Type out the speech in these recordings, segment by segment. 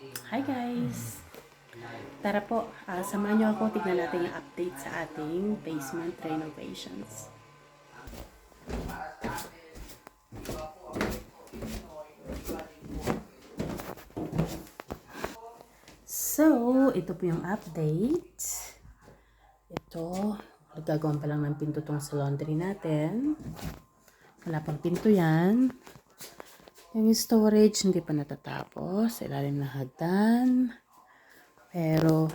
Hi guys! Tara po, samahan niyo ako, tignan natin yung update sa ating basement renovations. So, ito po yung update. Ito, nagagawan pa lang ng pinto tong sa laundry natin. Wala pang pinto yan. Yung storage, hindi pa natatapos. Sa ilalim ng hagdan. Pero,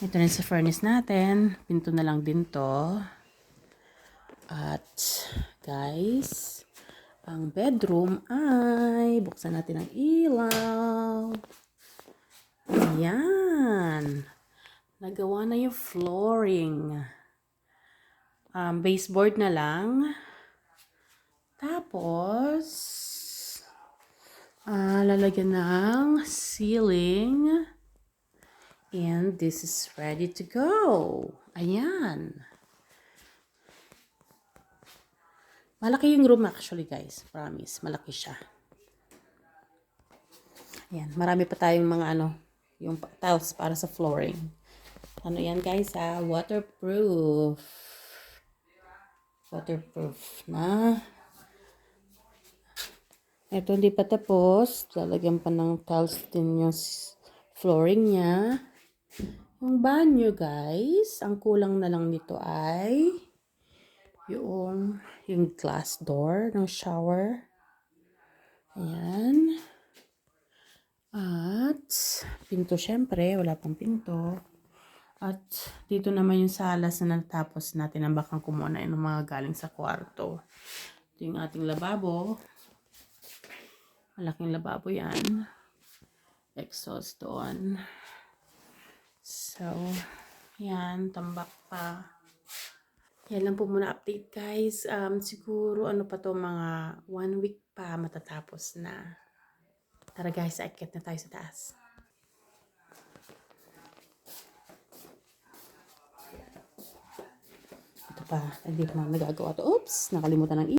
ito na sa furnace natin. Pinto na lang din to. At, guys, ang bedroom ay, buksan natin ang ilaw. Ayan. Nagawa na yung flooring. Baseboard na lang. Tapos, lalagyan ng ceiling. And this is ready to go. Ayan. Malaki yung room actually, guys. Promise. Malaki siya. Ayan. Marami pa tayong mga yung tiles para sa flooring. Ano yan, guys, waterproof. Waterproof na. Ito hindi pa tapos. Lalagyan pa ng tiles din yung flooring niya. Yung banyo, guys, ang kulang na lang nito ay yung glass door ng shower. Ayan. At pinto, syempre, wala pang pinto. At dito naman yung salas na natapos natin ang bakang kumuna yung mga galing sa kwarto. Ito yung ating lababo. Malaking lababo yan. Exhaust doon. So, yan, tambak pa. Yan lang po muna update, guys. Siguro pa to, mga 1 week pa matatapos na. Tara guys, akit na tayo sa taas. Ito pa, hindi pa nagagawa to. Oops, nakalimutan ng